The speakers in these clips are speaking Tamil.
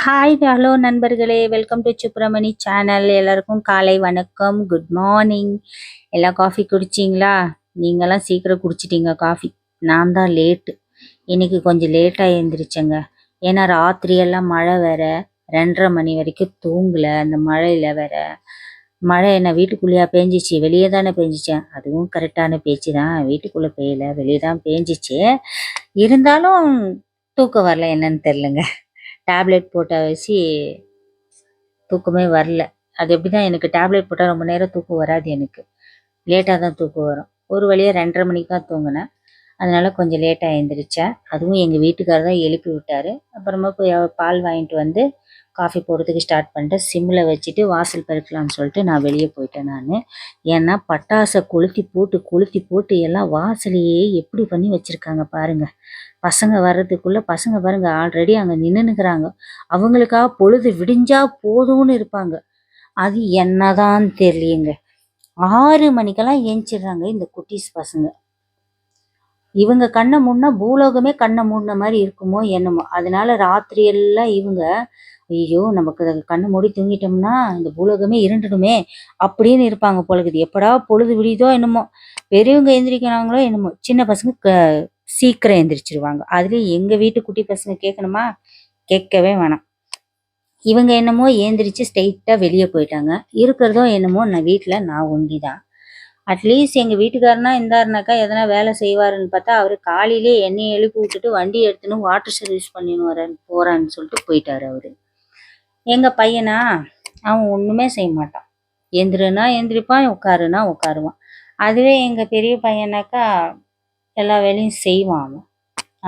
ஹாய் ஹலோ நண்பர்களே, வெல்கம் டு சுப்ரமணி சேனல். எல்லாருக்கும் காலை வணக்கம், குட் மார்னிங். எல்லாம் காஃபி குடிச்சிங்களா? நீங்களாம் சீக்கிரம் குடிச்சிட்டீங்க காஃபி. நான் தான் லேட்டு. இன்னைக்கு கொஞ்சம் லேட்டாக எழுந்திரிச்சேங்க. ஏன்னா ராத்திரியெல்லாம் மழை வேற, 2:30 மணி வரைக்கும் தூங்கல. அந்த மழையில் வேற மழை என்ன வீட்டுக்குள்ளேயா பேஞ்சிச்சு? வெளியே தானே பேஞ்சிச்சேன். அதுவும் கரெக்டான பேச்சு தான். வீட்டுக்குள்ளே பெய்யல, வெளியே தான் பேஞ்சிச்சு. இருந்தாலும் தூக்கம் வரல, என்னன்னு தெரிலங்க. டேப்லெட் போட்ட வச்சு தூக்கமே வரல. அது எப்படிதான், எனக்கு டேப்லெட் போட்டால் ரொம்ப நேரம் தூக்கம் வராது. எனக்கு லேட்டாக தான் தூக்கம் வரும். ஒரு வழியாக 2:30 மணிக்கு தான் தூங்கினேன். அதனால கொஞ்சம் லேட்டாக எழுந்திரிச்சேன். அதுவும் எங்கள் வீட்டுக்காரர் தான் எழுப்பி விட்டார். அப்புறமா போய் பால் வாங்கிட்டு வந்து காஃபி போடுறதுக்கு ஸ்டார்ட் பண்ணிட்டு சிம்மில் வச்சுட்டு வாசல் பெருக்கலாம்னு சொல்லிட்டு நான் வெளியே போயிட்டேன். நான் ஏன்னா பட்டாசை கொளுத்தி போட்டு எல்லாம் வாசலையே எப்படி பண்ணி வச்சுருக்காங்க பாருங்கள். பசங்க வர்றதுக்குள்ளே பசங்க பாருங்க ஆல்ரெடி அங்கே நின்றுனுக்குறாங்க. அவங்களுக்காக பொழுது விடிஞ்சா போதும்னு இருப்பாங்க. அது என்னதான் தெரியலையேங்க. 6 மணிக்கெல்லாம் ஏஞ்சிடுறாங்க இந்த குட்டீஸ் பசங்க. இவங்க கண்ணை மூடினா பூலோகமே கண்ணை மூடின மாதிரி இருக்குமோ என்னமோ. அதனால ராத்திரி எல்லாம் இவங்க ஐயோ நமக்கு கண்ணை மூடி தூங்கிட்டோம்னா இந்த பூலோகமே இருண்டுடுமே அப்படின்னு இருப்பாங்க போலக்குது. எப்படா பொழுது விடியுதோ என்னமோ. பெரியவங்க எந்திரிக்கிறாங்களோ என்னமோ. சின்ன பசங்க சீக்கிரம் எந்திரிச்சிருவாங்க. அதுலேயும் எங்கள் வீட்டு குட்டி பசங்க கேட்கணுமா? கேட்கவே வேணாம். இவங்க என்னமோ ஏந்திரிச்சு ஸ்ட்ரெயிட்டாக வெளியே போயிட்டாங்க. இருக்கிறதோ என்னமோ நான் வீட்டில் நான் ஒண்டி தான். அட்லீஸ்ட் எங்கள் வீட்டுக்காரனா இருந்தாருனாக்கா எதனா வேலை செய்வாருன்னு பார்த்தா அவர் காலையிலே என்னையை எழுப்பி விட்டுட்டு வண்டி எடுத்துன்னு வாட்டர் சர்வீஸ் பண்ணின்னு போகிறான்னு சொல்லிட்டு போயிட்டாரு அவர். எங்கள் பையனா அவன் ஒன்றுமே செய்ய மாட்டான். எந்திரனா எந்திரிப்பான், உட்காருனா உட்காருவான். அதுவே எங்கள் பெரிய பையனாக்கா எல்லா வேலையும் செய்வான் அவன்.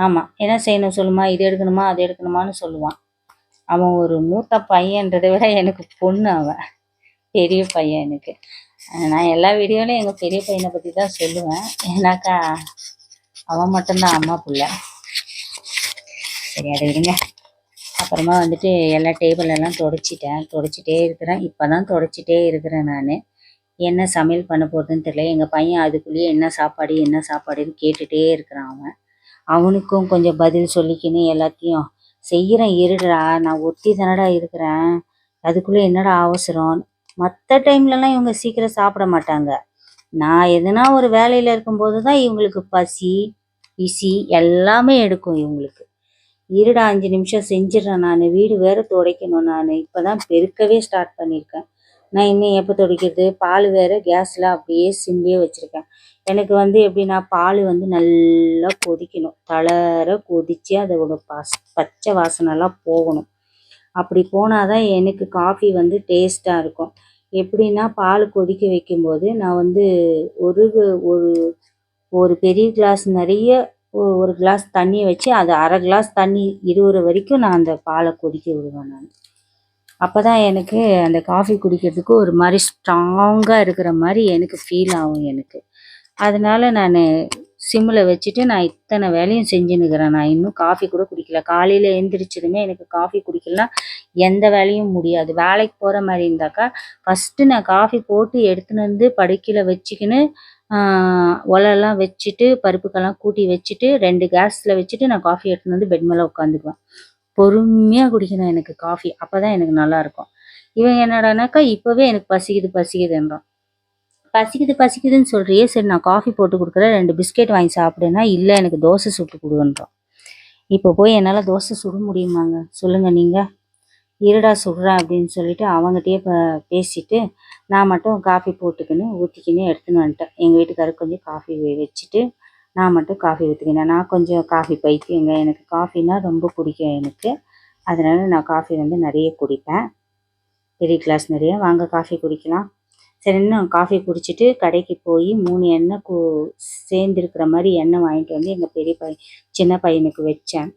ஆமாம், என்ன செய்யணும் சொல்லுமா, இது எடுக்கணுமா அது எடுக்கணுமான்னு சொல்லுவான். அவன் ஒரு மூத்த பையன்றதை விட எனக்கு பொண்ணு அவன், பெரிய பையன் எனக்கு. நான் எல்லா வீடியோலையும் எங்கள் பெரிய பையனை பற்றி தான் சொல்லுவேன். ஏன்னாக்கா அவன் மட்டும்தான் அம்மா பிள்ளை. சரி அதை விடுங்க. அப்புறமா வந்துட்டு எல்லா டேபிளெல்லாம் தொடச்சிட்டே இருக்கிறேன். இப்போ தான் தொடச்சிட்டே இருக்கிறேன் நான். என்ன சமையல் பண்ண போகிறதுன்னு தெரியல. எங்கள் பையன் அதுக்குள்ளேயே என்ன சாப்பாடுன்னு கேட்டுகிட்டே இருக்கிறான். அவனுக்கும் கொஞ்சம் பதில் சொல்லிக்கின்னு எல்லாத்தையும் செய்கிறேன். இருடா, நான் ஒத்தி தானடா இருக்கிறேன், அதுக்குள்ளே என்னடா அவசரம். மற்ற டைம்லலாம் இவங்க சீக்கிரம் சாப்பிட மாட்டாங்க. நான் எதுனா ஒரு வேலையில் இருக்கும்போது தான் இவங்களுக்கு பசி பிசி எல்லாமே எடுக்கும் இவங்களுக்கு. இருடா 5 நிமிஷம் செஞ்சிடறேன். நான் வீடு வேறு துடைக்கணும். நான் இப்போ தான் பெருக்கவே ஸ்டார்ட் பண்ணியிருக்கேன். நான் இன்னும் எப்போ துடைக்கிறது? பால் வேறு கேஸில் அப்படியே சிம்லேயே வச்சுருக்கேன். எனக்கு எப்படின்னா பால் நல்லா கொதிக்கணும். தளர கொதித்து அதோட பச்சை வாசனைலாம் போகணும். அப்படி போனால் தான் எனக்கு காஃபி டேஸ்ட்டாக இருக்கும். எப்படின்னா பால் கொதிக்க வைக்கும்போது நான் ஒரு ஒரு ஒரு பெரிய கிளாஸ் நிறைய ஒரு கிளாஸ் தண்ணியை வச்சு அது அரை கிளாஸ் தண்ணி இருவுற வரைக்கும் நான் அந்த பாலை கொதிக்க விடுவேன். நான் அப்போ தான் எனக்கு அந்த காஃபி குடிக்கிறதுக்கு ஒரு மாதிரி ஸ்ட்ராங்காக இருக்கிற மாதிரி எனக்கு ஃபீல் ஆகும் எனக்கு. அதனால நான் சிம்மில் வச்சுட்டு நான் இத்தனை வேலையும் செஞ்சுன்னுக்கிறேன். நான் இன்னும் காஃபி கூட குடிக்கல. காலையில் எழுந்திரிச்சதுமே எனக்கு காஃபி குடிக்கலனா எந்த வேலையும் முடியாது. வேலைக்கு போகிற மாதிரி இருந்தாக்கா ஃபஸ்ட்டு நான் காஃபி போட்டு எடுத்துன்னு படுக்கையில் வச்சுக்கின்னு ஒலெல்லாம் வச்சுட்டு பருப்புக்கெல்லாம் கூட்டி வச்சுட்டு 2 கேஸில் வச்சுட்டு நான் காஃபி எடுத்துன்னு பெட் மேலே உட்காந்துக்குவேன். பொறுமையாக குடிக்கணும் எனக்கு காஃபி. அப்போ தான் எனக்கு நல்லாயிருக்கும். இவன் என்னடானாக்கா இப்போவே எனக்கு பசிக்குதுன்றான். பசிக்குதுன்னு சொல்கிறியே, சரி நான் காஃபி போட்டு கொடுக்குறேன், 2 பிஸ்கெட் வாங்கி சாப்பிடுன்னா, இல்லை எனக்கு தோசை சுட்டு கொடுன்றோம். இப்போ போய் என்னால் தோசை சுட முடியுமாங்க சொல்லுங்கள் நீங்கள்? இருடா சுடுறேன் அப்படின்னு சொல்லிட்டு அவங்ககிட்டயே பேசிட்டு நான் மட்டும் காஃபி போட்டுக்கின்னு ஊற்றிக்கின்னு எடுத்துன்னு வந்துட்டேன். எங்கள் வீட்டுக்காரருக்கு கொஞ்சம் காஃபி வச்சுட்டு நான் மட்டும் காஃபி ஊற்றிக்கினேன். நான் கொஞ்சம் காஃபி பைத்தியங்க. எனக்கு காஃபின்னா ரொம்ப பிடிக்கும் எனக்கு. அதனால் நான் காஃபி நிறைய குடிப்பேன். பெரிய கிளாஸ் நிறைய. வாங்க காஃபி குடிக்கலாம். சரி, இன்னும் காஃபி குடிச்சிட்டு கடைக்கு போய் 3 எண்ணெய் சேர்ந்துருக்கிற மாதிரி எண்ணெய் வாங்கிட்டு வந்து எங்கள் சின்ன பையனுக்கு வச்சேன்.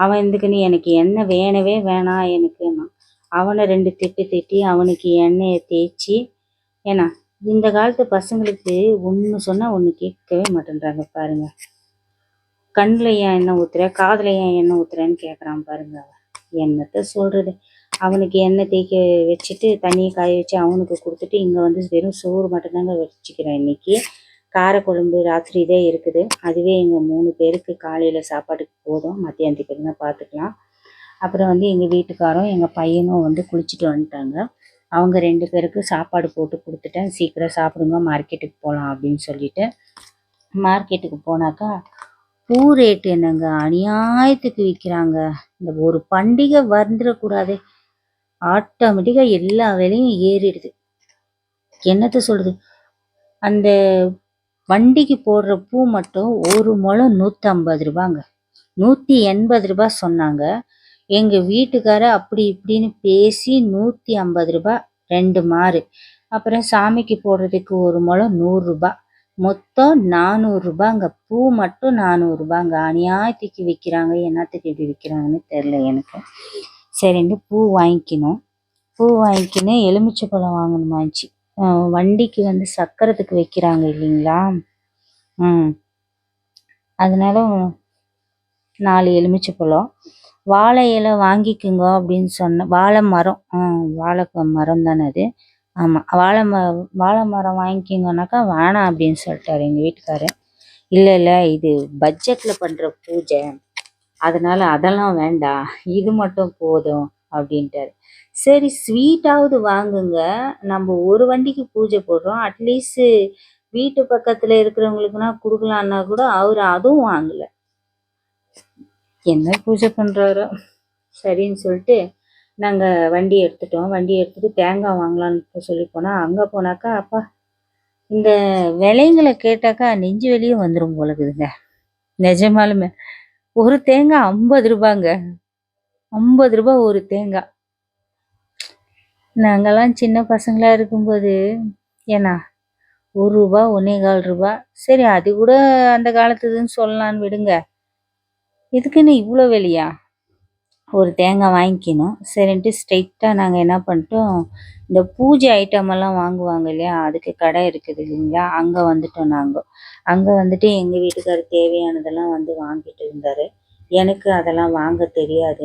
அவன் இதுக்குன்னு எனக்கு எண்ணெய் வேணவே வேணாம் எனக்குன்னா அவனை 2 திட்டி அவனுக்கு எண்ணெயை தேய்ச்சி. ஏன்னா இந்த காலத்து பசங்களுக்கு ஒன்று சொன்னால் ஒன்று கேட்கவே மாட்டேன்றாங்க பாருங்கள். கண்ணில் ஏன் எண்ணெய் ஊற்றுற, காதில் ஏன் எண்ணெய் ஊற்றுறேன்னு கேட்குறான் பாருங்க. அவன் என்னத்தை சொல்கிறது. அவனுக்கு எண்ணெய் தேய்க்க வச்சுட்டு தண்ணியை காய வச்சு அவனுக்கு கொடுத்துட்டு இங்கே வெறும் சோறு மட்டும்தாங்க வச்சுக்கிறேன். இன்றைக்கி காரக்குழம்பு ராத்திரி இதே இருக்குது. அதுவே எங்கள் 3 பேருக்கு காலையில் சாப்பாட்டுக்கு போதும். மத்தியானத்துக்கு தான் பார்த்துக்கலாம். அப்புறம் வந்து எங்கள் வீட்டுக்காரும் எங்கள் பையனும் வந்து குளிச்சுட்டு வந்துட்டாங்க. அவங்க 2 பேருக்கு சாப்பாடு போட்டு கொடுத்துட்டேன். சீக்கிரம் சாப்பிடுங்க, மார்க்கெட்டுக்கு போகலாம் அப்படின்னு சொல்லிட்டு. மார்க்கெட்டுக்கு போனாக்கா பூ ரேட்டு என்னங்க அநியாயத்துக்கு விற்கிறாங்க. இந்த ஒரு பண்டிகை வந்துடக்கூடாது, ஆட்டோமேட்டிக்காக எல்லா விலையும் ஏறிடுது. என்னத்த சொல்றது, அந்த வண்டிக்கு போடுற பூ மட்டும் ஒரு முழம் 150 ரூபாங்க, 180 ரூபாய் சொன்னாங்க. எங்கள் வீட்டுக்கார அப்படி இப்படின்னு பேசி 150 ரூபாய் 2 மாறு. அப்புறம் சாமிக்கு போடுறதுக்கு ஒரு முழம் 100 ரூபாய், மொத்தம் 400 ரூபாங்க. பூ மட்டும் 400 ரூபாங்க. அநியாயத்துக்கு விற்கிறாங்க. என்னத்துக்கு இப்படி விற்கிறாங்கன்னு தெரில எனக்கு. சரின்னு பூ வாங்கிக்கணும். பூ வாங்கிக்கின்னு எலுமிச்சை பழம் வாங்கணுமாச்சு. வண்டிக்கு வந்து சக்கரத்துக்கு வைக்கிறாங்க இல்லைங்களா. அதனால 4 எலுமிச்சை பழம், வாழை இலை வாங்கிக்குங்க அப்படின்னு சொன்னேன். வாழை மரம், வாழை மரம் தானே அது. ஆமாம், வாழை மரம் வாங்கிக்கிங்கனாக்கா வேணாம் அப்படின்னு சொல்லிட்டாரு எங்கள் வீட்டுக்காரர். இல்லை இது பட்ஜெட்டில் பண்ணுற பூஜை, அதனால அதெல்லாம் வேண்டாம், இது மட்டும் போதும் அப்படின்ட்டாரு. சரி ஸ்வீட்டாவது வாங்குங்க, நம்ம ஒரு வண்டிக்கு பூஜை போடுறோம், அட்லீஸ்ட் வீட்டு பக்கத்தில் இருக்கிறவங்களுக்குனா கொடுக்கலான்னா கூட அவர் அதுவும் வாங்கலை. என்ன பூஜை பண்ணுறாரோ. சரின்னு சொல்லிட்டு நாங்கள் வண்டி எடுத்துட்டோம். வண்டி எடுத்துட்டு தேங்காய் வாங்கலான்னு சொல்லி போனால், அங்கே போனாக்கா அப்பா இந்த விலைங்களை கேட்டாக்கா நெஞ்சு வெளியே வந்துடும் போலக்குதுங்க. நிஜமாலுமே ஒரு தேங்காய் 50 ரூபாங்க, 50 ரூபாய் ஒரு தேங்காய். நாங்கெல்லாம் சின்ன பசங்களா இருக்கும்போது ஏன்னா 1 ரூபா 1.25 ரூபா, சரி அது கூட அந்த காலத்துதுன்னு சொல்லலான்னு விடுங்க, இதுக்குன்னு இவ்வளோ வெளியா. ஒரு தேங்காய் வாங்கிக்கணும். சரின்ட்டு ஸ்ட்ரைட்டாக நாங்கள் என்ன பண்ணிட்டோம், இந்த பூஜை ஐட்டமெல்லாம் வாங்குவாங்க இல்லையா, அதுக்கு கடை இருக்குது இல்லைங்களா, அங்கே வந்துட்டோம். நாங்கள் அங்கே வந்துட்டு எங்கள் வீட்டுக்காரர் தேவையானதெல்லாம் வந்து வாங்கிட்டு இருந்தார். எனக்கு அதெல்லாம் வாங்க தெரியாது.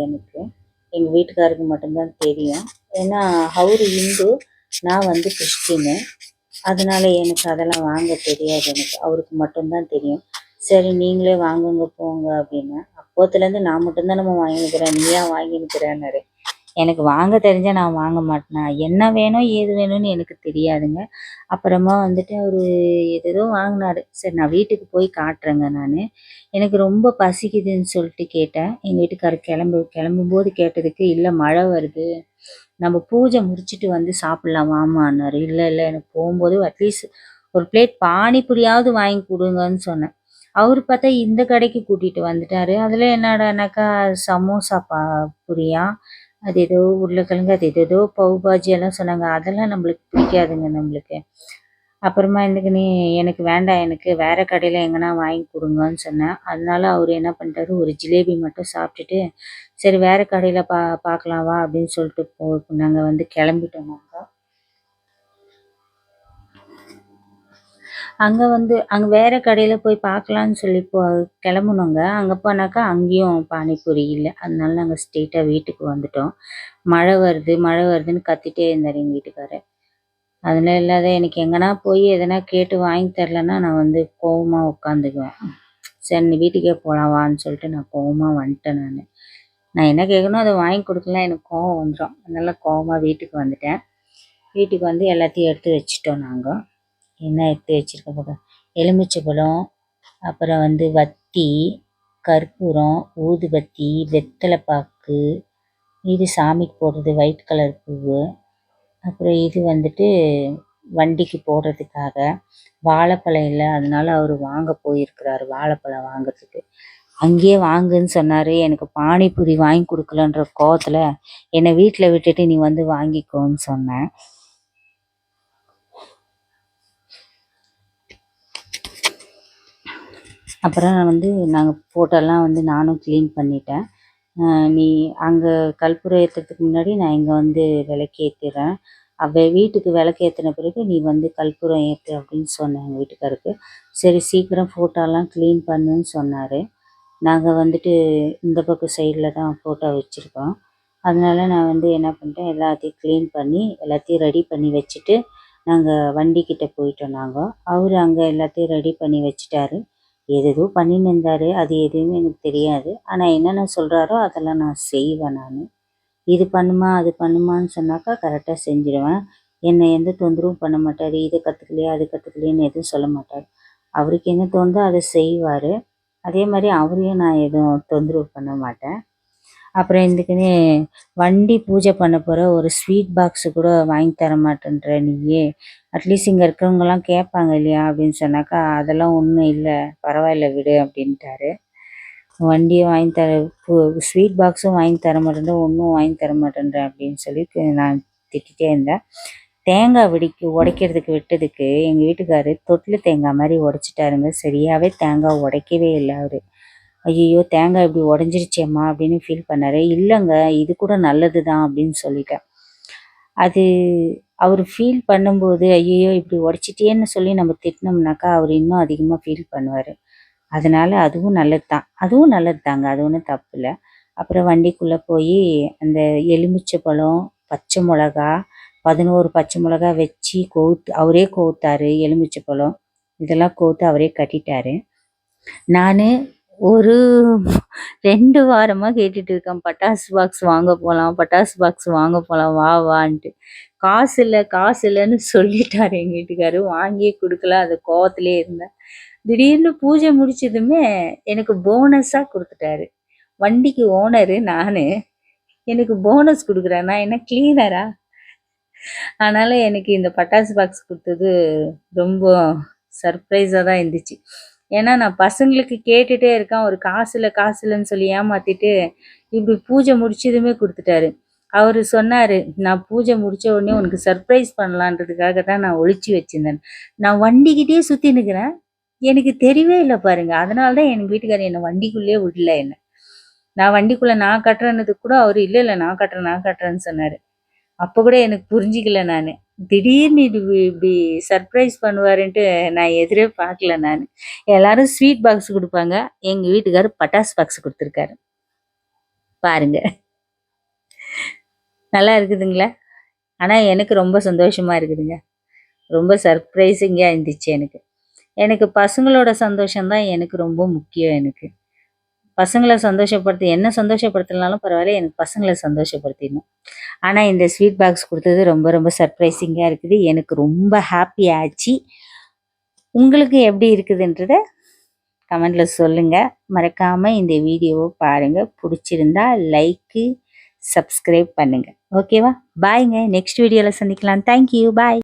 எங்கள் வீட்டுக்காருக்கு மட்டும்தான் தெரியும். ஏன்னா அவரு இந்து, நான் வந்து கிறிஸ்டின்னு. அதனால எனக்கு அதெல்லாம் வாங்க தெரியாது. அவருக்கு மட்டும்தான் தெரியும். சரி நீங்களே வாங்குங்க போங்க அப்படின்னு. அப்போத்துலேருந்து நான் மட்டும்தான் நம்ம வாங்கிக்கிறேன், நீயா வாங்கிக்கிறேன்னாரு. எனக்கு வாங்க தெரிஞ்சால் நான் வாங்க மாட்டேனா, என்ன வேணும் ஏது வேணும்னு எனக்கு தெரியாதுங்க. அப்புறமா வந்துட்டு அவர் ஏதேதோ வாங்கினாரு. சரி நான் வீட்டுக்கு போய் காட்டுறேங்க. நான் எனக்கு ரொம்ப பசிக்குதுன்னு சொல்லிட்டு கேட்டேன். எங்கள் வீட்டுக்காரர் கிளம்பும்போது கேட்டதுக்கு, இல்லை மழை வருது, நம்ம பூஜை முடிச்சுட்டு வந்து சாப்பிட்லாம் வாமான்னாரு. இல்லை எனக்கு போகும்போது அட்லீஸ்ட் ஒரு பிளேட் பானிபூரியாவது வாங்கி கொடுங்கன்னு சொன்னேன். அவர் பார்த்தா இந்த கடைக்கு கூட்டிகிட்டு வந்துட்டாரு. அதில் என்னடானாக்கா சமோசா புரியா, அது ஏதோ உருளைக்கிழங்கு, அது ஏதோ பவு பாஜி எல்லாம் சொன்னாங்க. அதெல்லாம் நம்மளுக்கு பிடிக்காதுங்க நம்மளுக்கு. அப்புறமா எனக்கு வேண்டாம், எனக்கு வேறு கடையில் எங்கன்னா வாங்கி கொடுங்கன்னு சொன்னேன். அதனால அவர் என்ன பண்ணிட்டாரு, ஒரு ஜிலேபி மட்டும் சாப்பிட்டுட்டு சரி வேறு கடையில் பார்க்கலாம் வா அப்படின்னு சொல்லிட்டு நாங்கள் வந்து கிளம்பிட்டோம். அங்கே வேறு கடையில் போய் பார்க்கலான்னு சொல்லி கிளம்புனோங்க. அங்கே போனாக்கா அங்கேயும் பானிபூரி இல்லை. அதனால நாங்கள் ஸ்ட்ரெயிட்டாக வீட்டுக்கு வந்துட்டோம். மழை வருதுன்னு கத்திட்டே இருந்தார் எங்கள் வீட்டுக்காரர். அதெல்லாம் இல்லாத எனக்கு எங்கன்னா போய் எதனா கேட்டு வாங்கி தரலன்னா நான் வந்து கோவமாக உட்காந்துக்குவேன். சரி நீ வீட்டுக்கே போகலாம் வான்னு சொல்லிட்டு நான் கோவமாக வந்துட்டேன். நான் என்ன கேட்கணும் அதை வாங்கி கொடுக்கலாம், எனக்கு கோவம் வந்துடும். அதனால கோவமாக வீட்டுக்கு வந்துட்டேன். வீட்டுக்கு வந்து எல்லாத்தையும் எடுத்து வச்சுட்டோம். நாங்கள் என்ன எடுத்து வச்சுருக்க போகிறோம், எலுமிச்சை பழம், அப்புறம் வந்து வத்தி, கற்பூரம், ஊதுபத்தி, வெத்தலைப்பாக்கு, இது சாமிக்கு போடுறது ஒயிட் கலர் பூவு, அப்புறம் இது வந்துட்டு வண்டிக்கு போடுறதுக்காக வாழைப்பழம் இல்லை, அதனால அவர் வாங்க போயிருக்கிறாரு வாழைப்பழம் வாங்கிறதுக்கு. அங்கேயே வாங்குன்னு சொன்னார். எனக்கு பானிபூரி வாங்கி கொடுக்கலன்ற கோவத்தில் என்னை வீட்டில் விட்டுட்டு நீ வந்து வாங்கிக்கோன்னு சொன்னேன். அப்புறம் நாங்கள் ஃபோட்டோலாம் வந்து நானும் க்ளீன் பண்ணிட்டேன். நீ அங்கே கற்பூரம் ஏற்றுறதுக்கு முன்னாடி நான் இங்கே வந்து விளக்கு ஏற்றிடுறேன், வீட்டுக்கு விளக்கு ஏற்றின பிறகு நீ வந்து கற்பூரம் ஏற்று அப்படின்னு சொன்னேன் எங்கள் வீட்டுக்காருக்கு. சரி சீக்கிரம் ஃபோட்டோலாம் க்ளீன் பண்ணுன்னு சொன்னார். நாங்கள் வந்துட்டு இந்த பக்கம் சைடில் தான் ஃபோட்டோ வச்சுருக்கோம். அதனால நான் வந்து என்ன பண்ணிட்டேன், எல்லாத்தையும் க்ளீன் பண்ணி எல்லாத்தையும் ரெடி பண்ணி வச்சுட்டு நாங்கள் வண்டிக்கிட்ட போயிட்டோம். அவர் அங்கே எல்லாத்தையும் ரெடி பண்ணி வச்சுட்டாரு. ஏதேதோ பண்ணின்னு இருந்தார். அது எதுவுமே எனக்கு தெரியாது. ஆனால் என்னென்ன சொல்கிறாரோ அதெல்லாம் நான் செய்வேன். நான் இது பண்ணுமா அது பண்ணுமான்னு சொன்னாக்கா கரெக்டாக செஞ்சுடுவேன். என்னை எந்த தொந்தரவும் பண்ண மாட்டார். இதை கற்றுக்கலையா அது கற்றுக்கலையான்னு எதுவும் சொல்ல மாட்டார். அவருக்கு என்ன தோணுதோ அதை செய்வார். அதே மாதிரி அவரையும் நான் எதுவும் தொந்தரவு பண்ண மாட்டேன். அப்புறம் இதுக்குன்னு வண்டி பூஜை பண்ண போகிற ஒரு ஸ்வீட் பாக்ஸு கூட வாங்கி தர மாட்டேன்ற நீயே, அட்லீஸ்ட் இங்கே இருக்கிறவங்கலாம் கேட்பாங்க இல்லையா அப்படின்னு சொன்னாக்கா, அதெல்லாம் ஒன்றும் இல்லை, பரவாயில்ல விடு அப்படின்ட்டாரு. வண்டியை வாங்கி தர ஸ்வீட் பாக்ஸும் வாங்கி தர மாட்டேன்ற, ஒன்றும் வாங்கி தர மாட்டேன்ற அப்படின்னு சொல்லி நான் திட்டிகிட்டே இருந்தேன். தேங்காய் உடைக்கிறதுக்கு விட்டதுக்கு எங்கள் வீட்டுக்காரு தொட்டில் தேங்காய் மாதிரி உடைச்சிட்டாருங்க. சரியாகவே தேங்காய் உடைக்கவே இல்லை அவர். ஐயோ தேங்காய் இப்படி உடஞ்சிருச்சேம்மா அப்படின்னு ஃபீல் பண்ணார். இல்லைங்க இது கூட நல்லது தான் அப்படின்னு சொல்லிட்டேன். அது அவர் ஃபீல் பண்ணும்போது ஐயோ இப்படி உடச்சிட்டேன்னு சொல்லி நம்ம திட்டினோம்னாக்கா அவர் இன்னும் அதிகமாக ஃபீல் பண்ணுவார். அதனால் அதுவும் நல்லது தான், அதுவும் நல்லது தாங்க, அது ஒன்றும் தப்பு இல்லை. அப்புறம் வண்டிக்குள்ளே போய் அந்த எலுமிச்சை பழம், பச்சை மிளகா, 11 பச்சை மிளகா வச்சு அவரே கோத்தாரு. எலுமிச்சை பழம் இதெல்லாம் கோத்து அவரே கட்டிட்டாரு. நான் ஒரு 2 வாரமாக கேட்டுட்டு இருக்கேன், பட்டாசு பாக்ஸ் வாங்க போகலாம், பட்டாசு பாக்ஸ் வாங்க போகலாம், வா வான்ட்டு. காசு இல்லை காசு இல்லைன்னு சொல்லிட்டாரு எங்கள் வீட்டுக்காரு. வாங்கியே கொடுக்கல. அது கோவத்திலே இருந்தேன். திடீர்னு பூஜை முடிச்சதுமே எனக்கு போனஸாக கொடுத்துட்டாரு. வண்டிக்கு ஓனரு நான், எனக்கு போனஸ் கொடுக்குறேன். நான் என்ன கிளீனரா? அதனால் எனக்கு இந்த பட்டாசு பாக்ஸ் கொடுத்தது ரொம்ப சர்ப்ரைஸாக தான் இருந்துச்சு. ஏன்னா நான் பசங்களுக்கு கேட்டுகிட்டே இருக்கேன், ஒரு காசு இல்லைன்னு சொல்லி ஏமாற்றிட்டு இப்படி பூஜை முடிச்சதுமே கொடுத்துட்டாரு. அவர் சொன்னார், நான் பூஜை முடித்த உடனே உனக்கு சர்ப்ரைஸ் பண்ணலான்றதுக்காக தான் நான் ஒழிச்சு வச்சுருந்தேன். நான் வண்டிக்கிட்டே சுற்றி நிற்கிறேன், எனக்கு தெரியவே இல்லை பாருங்கள். அதனால தான் எங்கள் வீட்டுக்காரர் என்னை வண்டிக்குள்ளேயே விடல. என்ன நான் வண்டிக்குள்ளே நான் கட்டுறேன்னதுக்கு கூட அவர் இல்லை நான் கட்டுறேன்னு சொன்னார். அப்போ கூட எனக்கு புரிஞ்சிக்கல. நான் திடீர்னு இப்படி சர்ப்ரைஸ் பண்ணுவாருன்ட்டு நான் எதிரே பார்க்கல. நான் எல்லாரும் ஸ்வீட் பாக்ஸ் கொடுப்பாங்க, எங்கள் வீட்டுக்காரர் பட்டாசு பாக்ஸ் கொடுத்துருக்காரு பாருங்க. நல்லா இருக்குதுங்களா? ஆனால் எனக்கு ரொம்ப சந்தோஷமாக இருக்குதுங்க. ரொம்ப சர்ப்ரைசிங்காக இருந்துச்சு எனக்கு. எனக்கு பசங்களோட சந்தோஷம்தான் எனக்கு ரொம்ப முக்கியம். எனக்கு பசங்களை என்ன சந்தோஷப்படுத்தலனாலும் பரவாயில்ல, எனக்கு பசங்களை சந்தோஷப்படுத்திடணும். ஆனால் இந்த ஸ்வீட் பாக்ஸ் கொடுத்தது ரொம்ப ரொம்ப சர்ப்ரைசிங்காக இருக்குது. எனக்கு ரொம்ப ஹாப்பி ஆச்சு. உங்களுக்கு எப்படி இருக்குதுன்றத கமெண்டில் சொல்லுங்கள். மறக்காமல் இந்த வீடியோவை பாருங்கள். பிடிச்சிருந்தா லைக்கு, சப்ஸ்கிரைப் பண்ணுங்கள். ஓகேவா? பாய்ங்க. நெக்ஸ்ட் வீடியோவில் சந்திக்கலாம். தேங்க்யூ. பாய்.